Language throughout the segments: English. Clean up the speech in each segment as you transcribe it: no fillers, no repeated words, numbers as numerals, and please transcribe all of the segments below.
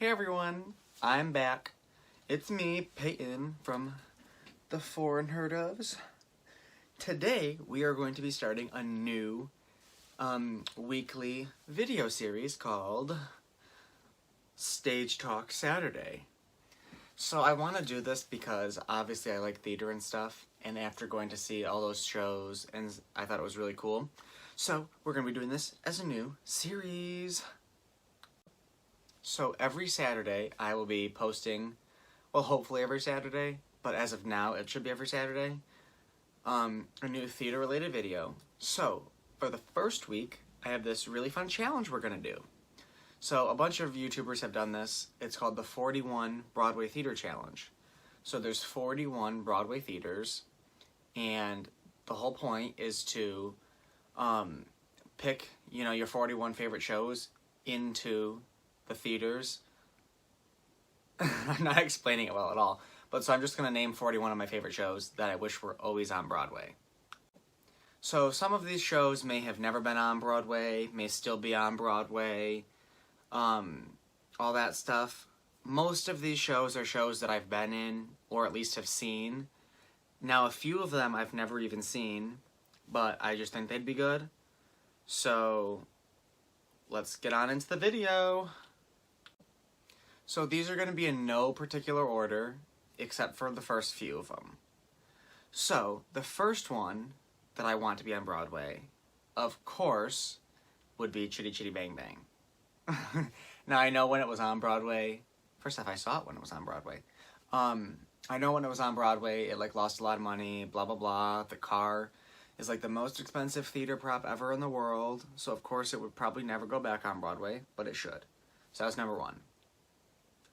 Hey everyone, I'm back. It's me, Peyton, from the Foreign Heard Ofs. Today, we are going to be starting a new weekly video series called Stage Talk Saturday. So I want to do this because obviously I like theater and stuff, and after going to see all those shows, and I thought it was really cool. So we're going to be doing this as a new series. So every Saturday I will be posting, well, hopefully every Saturday, but as of now it should be every Saturday, a new theater related video. So for the first week I have this really fun challenge we're going to do. So a bunch of YouTubers have done this. It's called the 41 Broadway Theater Challenge. So there's 41 Broadway theaters, and the whole point is to pick, your 41 favorite shows into the theaters. I'm not explaining it well at all, but so I'm just going to name 41 of my favorite shows that I wish were always on Broadway. So some of these shows may have never been on Broadway, may still be on Broadway, all that stuff. Most of these shows are shows that I've been in, or at least have seen. Now, a few of them I've never even seen, but I just think they'd be good. So, let's get on into the video. So these are going to be in no particular order, except for the first few of them. So, the first one that I want to be on Broadway, of course, would be Chitty Chitty Bang Bang. Now, I know when it was on Broadway. First off, I saw it when it was on Broadway. I know when it was on Broadway, it lost a lot of money, blah, blah, blah. The car is the most expensive theater prop ever in the world. So, of course, it would probably never go back on Broadway, but it should. So that's number one.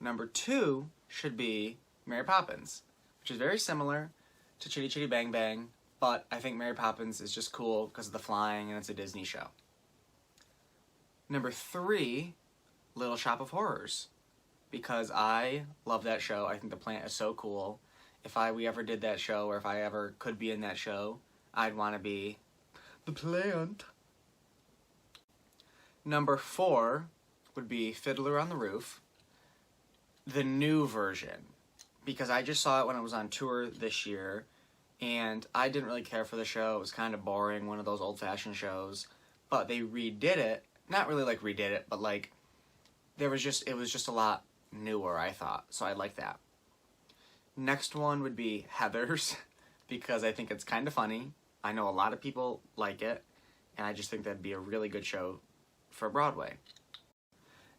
Number two should be Mary Poppins, which is very similar to Chitty Chitty Bang Bang, but I think Mary Poppins is just cool because of the flying and it's a Disney show. Number three, Little Shop of Horrors, because I love that show. I think the plant is so cool. If we ever did that show, or if I ever could be in that show, I'd want to be the plant. Number four would be Fiddler on the Roof, the new version, because I just saw it when I was on tour this year, and I didn't really care for the show. It was kind of boring, one of those old-fashioned shows, but they redid it. Not really redid it, but it was just a lot newer, I thought, so I like that. Next one would be Heathers, because I think it's kind of funny. I know a lot of people like it, and I just think that'd be a really good show for Broadway.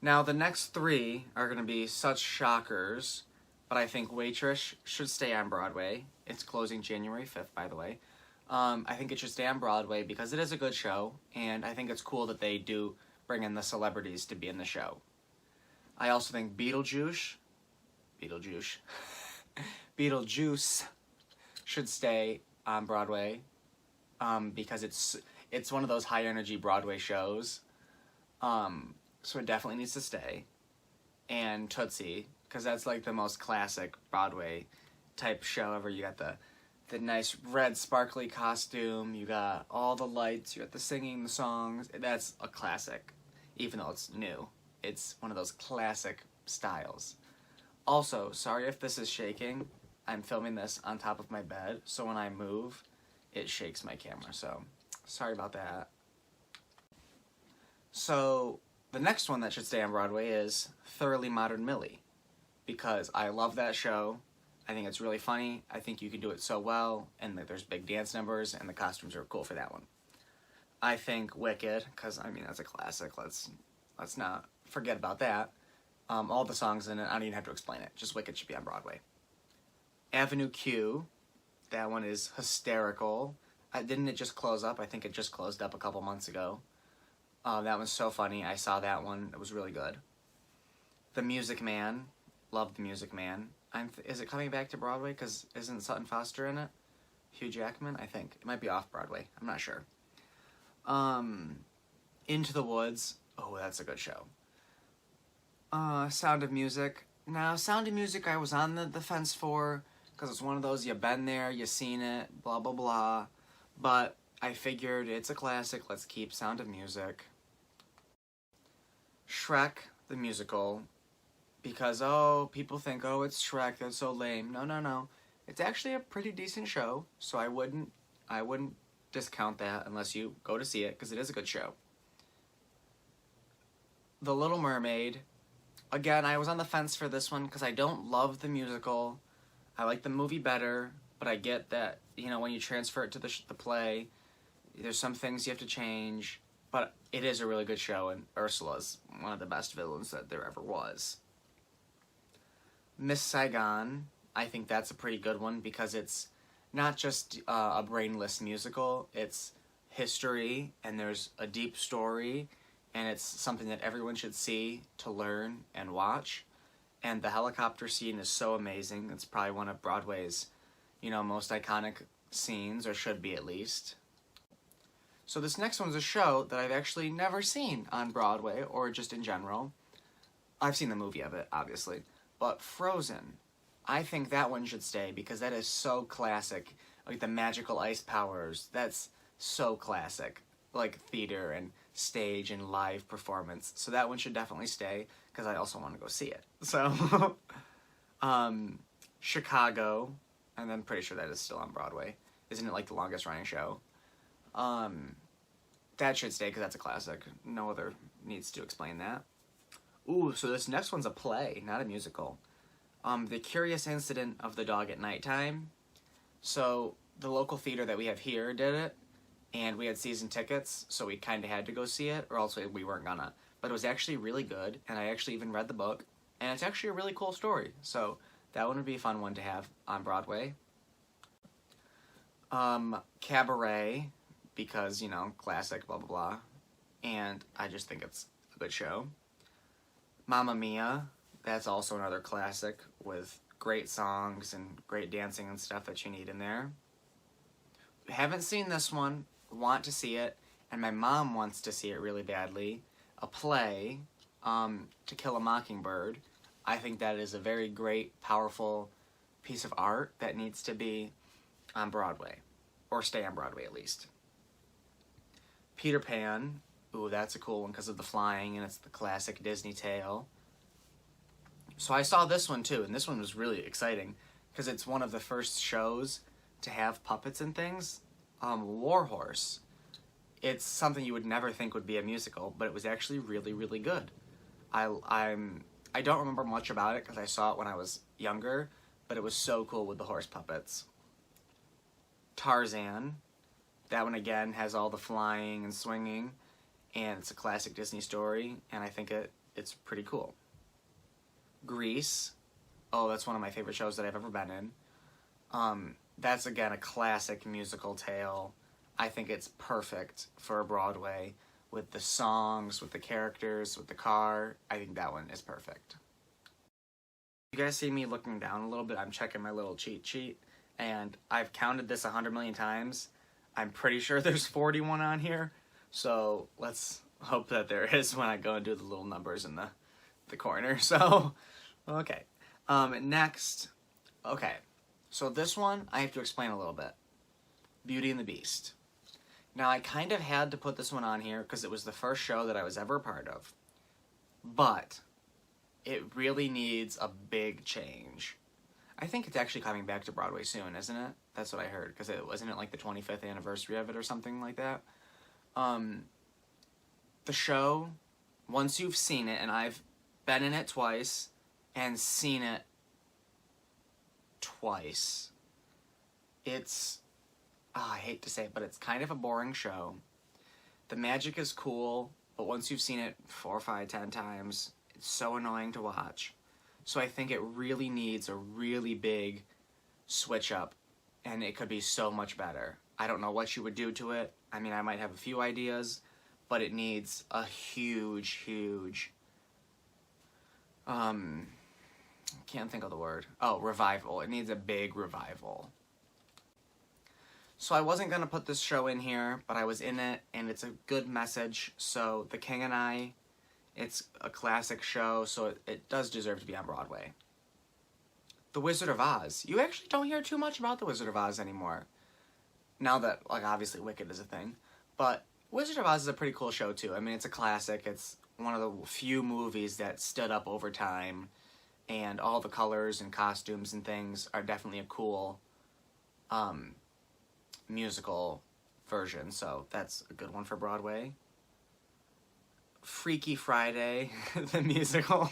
Now, the next three are going to be such shockers, but I think Waitress should stay on Broadway. It's closing January 5th, by the way. I think it should stay on Broadway because it is a good show, and I think it's cool that they do bring in the celebrities to be in the show. I also think Beetlejuice should stay on Broadway because it's one of those high energy Broadway shows, so it definitely needs to stay. And Tootsie, because that's the most classic Broadway type show ever. You got the nice red sparkly costume, you got all the lights, you got the singing, the songs. That's a classic, even though it's new. It's one of those classic styles. Also, sorry if this is shaking. I'm filming this on top of my bed, so when I move, it shakes my camera, so sorry about that. So, the next one that should stay on Broadway is Thoroughly Modern Millie, because I love that show. I think it's really funny. I think you can do it so well, and there's big dance numbers, and the costumes are cool for that one. I think Wicked, because, that's a classic. Let's not forget about that. All the songs in it, I don't even have to explain it. Just Wicked should be on Broadway. Avenue Q, that one is hysterical. Didn't it just close up? I think it just closed up a couple months ago. That was so funny. I saw that one. It was really good. The Music Man. Love The Music Man. Is it coming back to Broadway? Because isn't Sutton Foster in it? Hugh Jackman? I think. It might be off Broadway. I'm not sure. Into the Woods. Oh, that's a good show. Sound of Music. Now, Sound of Music I was on the fence for, because it's one of those, you've been there, you've seen it, blah, blah, blah. But I figured it's a classic, let's keep Sound of Music. Shrek, the musical. because, oh, people think, oh, it's Shrek, that's so lame. No, no, no. It's actually a pretty decent show, so I wouldn't discount that unless you go to see it, because it is a good show. The Little Mermaid. Again, I was on the fence for this one because I don't love the musical. I like the movie better, but I get that, you know, when you transfer it to the play, there's some things you have to change, but it is a really good show, and Ursula's one of the best villains that there ever was. Miss Saigon, I think that's a pretty good one because it's not just a brainless musical, it's history, and there's a deep story, and it's something that everyone should see to learn and watch. And the helicopter scene is so amazing. It's probably one of Broadway's, you know, most iconic scenes, or should be at least. So this next one's a show that I've actually never seen on Broadway, or just in general. I've seen the movie of it, obviously. But Frozen, I think that one should stay because that is so classic. Like the magical ice powers, that's so classic. Like theater and stage and live performance. So that one should definitely stay because I also want to go see it. So, Chicago, and I'm pretty sure that is still on Broadway. Isn't it like the longest running show? That should stay because that's a classic. No other needs to explain that. Ooh, so this next one's a play, not a musical. The Curious Incident of the Dog at Nighttime. So the local theater that we have here did it, and we had season tickets, so we kind of had to go see it, or else we weren't gonna. But it was actually really good, and I actually even read the book, and it's actually a really cool story. So that one would be a fun one to have on Broadway. Cabaret, because, you know, classic, blah, blah, blah. And I just think it's a good show. Mamma Mia, that's also another classic with great songs and great dancing and stuff that you need in there. Haven't seen this one, want to see it, and my mom wants to see it really badly. A play, To Kill a Mockingbird. I think that is a very great, powerful piece of art that needs to be on Broadway, or stay on Broadway at least. Peter Pan, ooh, that's a cool one because of the flying, and it's the classic Disney tale. So I saw this one too, and this one was really exciting because it's one of the first shows to have puppets and things. War Horse. It's something you would never think would be a musical, but it was actually really, really good. I don't remember much about it because I saw it when I was younger, but it was so cool with the horse puppets. Tarzan. That one again has all the flying and swinging, and it's a classic Disney story, and I think it's pretty cool. Grease. Oh, that's one of my favorite shows that I've ever been in. That's again a classic musical tale. I think it's perfect for Broadway with the songs, with the characters, with the car. I think that one is perfect. You guys see me looking down a little bit? I'm checking my little cheat sheet, and I've counted this 100 million times. I'm pretty sure there's 41 on here, so let's hope that there is when I go and do the little numbers in the corner. So, okay. Next, okay. So this one, I have to explain a little bit. Beauty and the Beast. Now, I kind of had to put this one on here because it was the first show that I was ever a part of. But it really needs a big change. I think it's actually coming back to Broadway soon, isn't it? That's what I heard, because wasn't it like the 25th anniversary of it or something like that? The show, once you've seen it, and I've been in it twice and seen it twice, it's, I hate to say it, but it's kind of a boring show. The magic is cool, but once you've seen it 4, 5, 10 times, it's so annoying to watch. So I think it really needs a really big switch up, and it could be so much better. I don't know what you would do to it. I mean, I might have a few ideas, but it needs a huge, can't think of the word. Oh, revival. It needs a big revival. So I wasn't going to put this show in here, but I was in it, and it's a good message. So The King and I, it's a classic show, so it does deserve to be on Broadway. The Wizard of Oz. You actually don't hear too much about The Wizard of Oz anymore. Now that, like, obviously Wicked is a thing. But Wizard of Oz is a pretty cool show, too. I mean, it's a classic. It's one of the few movies that stood up over time. and all the colors and costumes and things are definitely a cool musical version, so that's a good one for Broadway. Freaky Friday, the musical.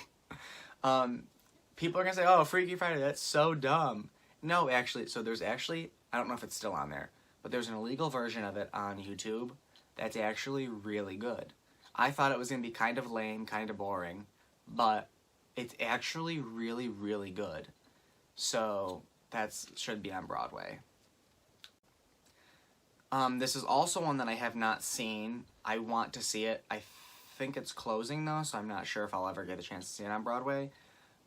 People are gonna say, oh, Freaky Friday, that's so dumb. No, actually, so there's actually, I don't know if it's still on there, but there's an illegal version of it on YouTube that's actually really good. I thought it was gonna be kind of lame, kind of boring, but it's actually really, really good. So that should be on Broadway. This is also one that I have not seen. I want to see it. I think it's closing though, so I'm not sure if I'll ever get a chance to see it on Broadway.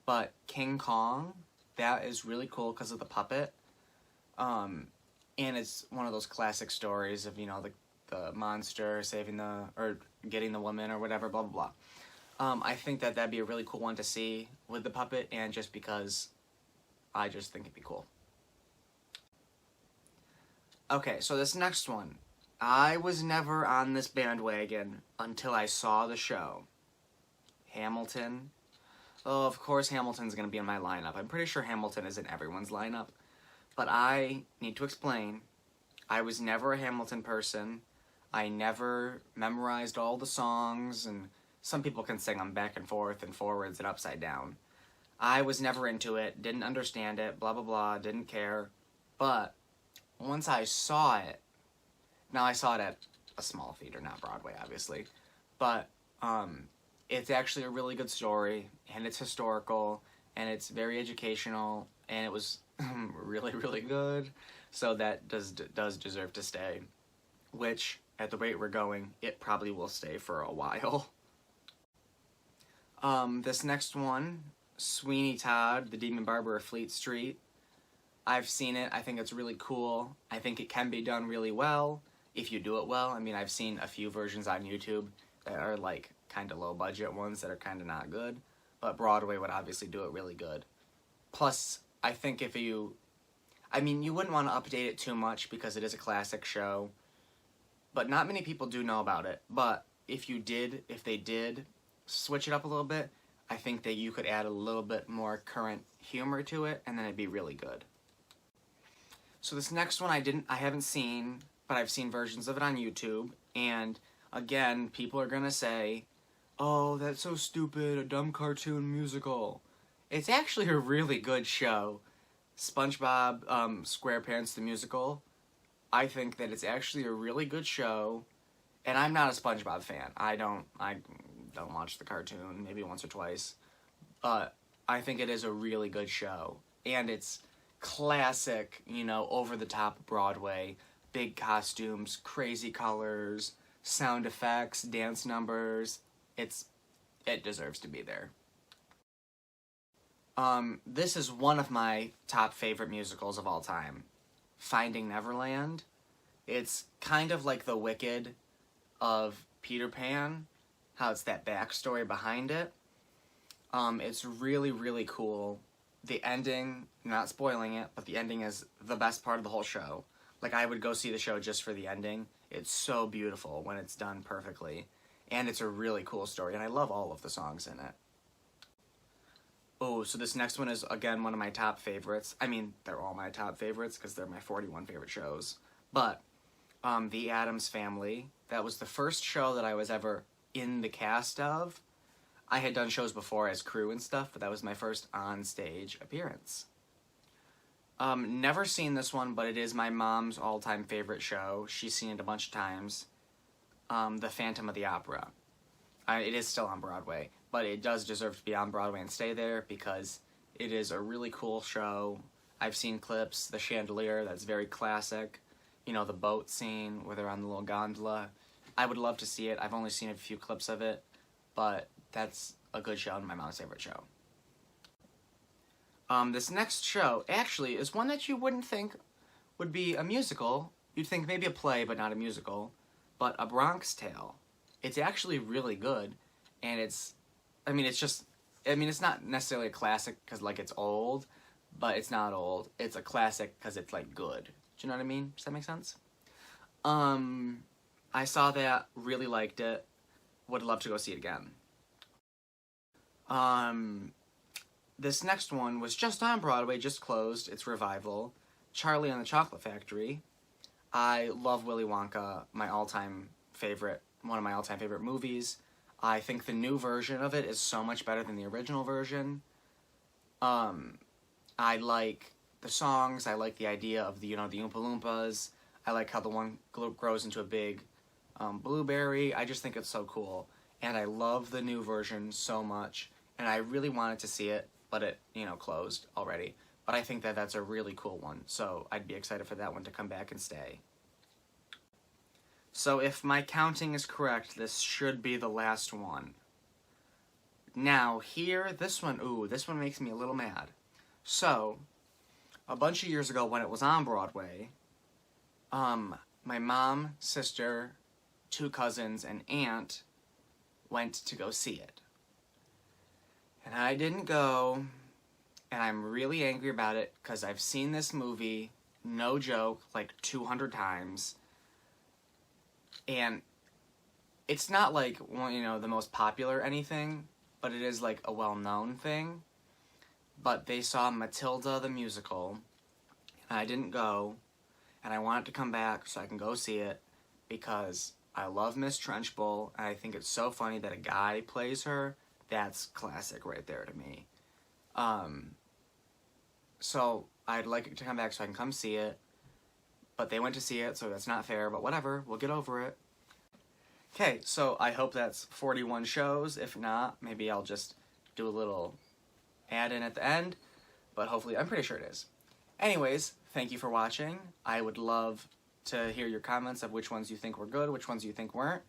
But King Kong, that is really cool because of the puppet. And it's one of those classic stories of, you know, the monster saving or getting the woman or whatever, blah, blah, blah. I think that'd be a really cool one to see with the puppet, and just because I just think it'd be cool. Okay, so this next one. I was never on this bandwagon until I saw the show. Hamilton. Oh, of course Hamilton's going to be in my lineup. I'm pretty sure Hamilton is in everyone's lineup. But I need to explain. I was never a Hamilton person. I never memorized all the songs, and some people can sing them back and forth and forwards and upside down. I was never into it, didn't understand it, blah, blah, blah, didn't care. But once I saw it, now I saw it at a small theater, not Broadway, obviously, but it's actually a really good story, and it's historical, and it's very educational, and it was really, really good, so that does deserve to stay, which, at the rate we're going, it probably will stay for a while. This next one, Sweeney Todd, The Demon Barber of Fleet Street. I've seen it. I think it's really cool. I think it can be done really well if you do it well. I mean, I've seen a few versions on YouTube that are like kind of low budget ones that are kind of not good, but Broadway would obviously do it really good. Plus, I think you wouldn't want to update it too much because it is a classic show, but not many people do know about it. But if they did switch it up a little bit, I think that you could add a little bit more current humor to it, and then it'd be really good. So this next one I haven't seen, but I've seen versions of it on YouTube, and again, people are gonna say, oh, that's so stupid, a dumb cartoon musical. It's actually a really good show. SpongeBob SquarePants the Musical. I think that it's actually a really good show, and I'm not a SpongeBob fan. I don't watch the cartoon, maybe once or twice, but I think it is a really good show, and it's classic, you know, over-the-top Broadway, big costumes, crazy colors, sound effects, dance numbers. It deserves to be there. This is one of my top favorite musicals of all time. Finding Neverland. It's kind of like The Wicked of Peter Pan, how it's that backstory behind it. It's really, really cool. The ending, not spoiling it, but the ending is the best part of the whole show. Like, I would go see the show just for the ending. It's so beautiful when it's done perfectly. And it's a really cool story, and I love all of the songs in it. Oh, so this next one is, again, one of my top favorites. I mean, they're all my top favorites, because they're my 41 favorite shows. But, The Addams Family, that was the first show that I was ever in the cast of. I had done shows before as crew and stuff, but that was my first on-stage appearance. Never seen this one, but it is my mom's all-time favorite show. She's seen it a bunch of times. The Phantom of the Opera. It is still on Broadway, but it does deserve to be on Broadway and stay there because it is a really cool show. I've seen clips, the chandelier, that's very classic. You know, the boat scene where they're on the little gondola. I would love to see it. I've only seen a few clips of it, but that's a good show and my mom's favorite show. This next show actually is one that you wouldn't think would be a musical. You'd think maybe a play, but not a musical. But A Bronx Tale. It's actually really good, and it's not necessarily a classic because, like, it's old, but it's not old. It's a classic because it's, like, good. Do you know what I mean? Does that make sense? I saw that, really liked it, would love to go see it again. this next one was just on Broadway, just closed, its revival, Charlie and the Chocolate Factory. I love Willy Wonka, my all-time favorite, one of my all-time favorite movies. I think the new version of it is so much better than the original version. I like the songs, I like the idea of the Oompa Loompas, I like how the one grows into a big blueberry. I just think it's so cool, and I love the new version so much, and I really wanted to see it, but it, closed already. But I think that that's a really cool one, so I'd be excited for that one to come back and stay. So if my counting is correct, this should be the last one. Now, here, this one makes me a little mad. So, a bunch of years ago when it was on Broadway, my mom, sister, 2 cousins, and aunt went to go see it. And I didn't go, and I'm really angry about it, because I've seen this movie, no joke, like 200 times, and it's not like, the most popular anything, but it is like a well-known thing. But they saw Matilda the musical, and I didn't go, and I want it to come back so I can go see it, because I love Miss Trunchbull, and I think it's so funny that a guy plays her. That's classic right there to me. So I'd like it to come back so I can come see it, but they went to see it, so that's not fair, but whatever, we'll get over it. Okay, so I hope that's 41 shows. If not, maybe I'll just do a little add in at the end, but hopefully, I'm pretty sure it is. Anyways, thank you for watching. I would love to hear your comments of which ones you think were good, which ones you think weren't.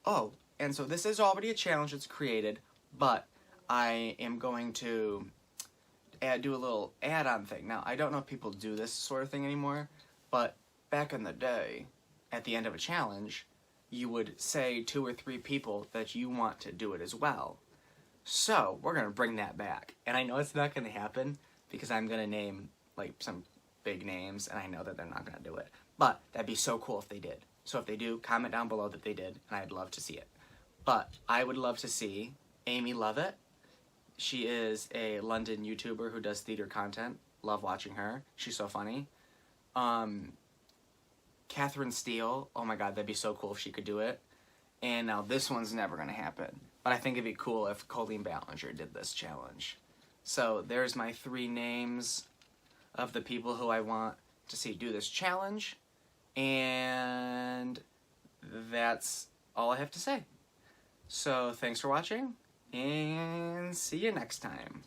Oh, and so this is already a challenge that's created, but I am going to do a little add-on thing. Now, I don't know if people do this sort of thing anymore, but back in the day, at the end of a challenge, you would say 2 or 3 people that you want to do it as well. So, we're going to bring that back. And I know it's not going to happen, because I'm going to name, like, some big names, and I know that they're not going to do it. But, that'd be so cool if they did. So if they do, comment down below that they did, and I'd love to see it. But, I would love to see Amy Lovatt. She is a London YouTuber who does theater content. Love watching her. She's so funny. Katherine Steele. Oh my god, that'd be so cool if she could do it. And now this one's never going to happen. But I think it'd be cool if Colleen Ballinger did this challenge. So there's my 3 names of the people who I want to see do this challenge. And that's all I have to say. So thanks for watching, and see you next time.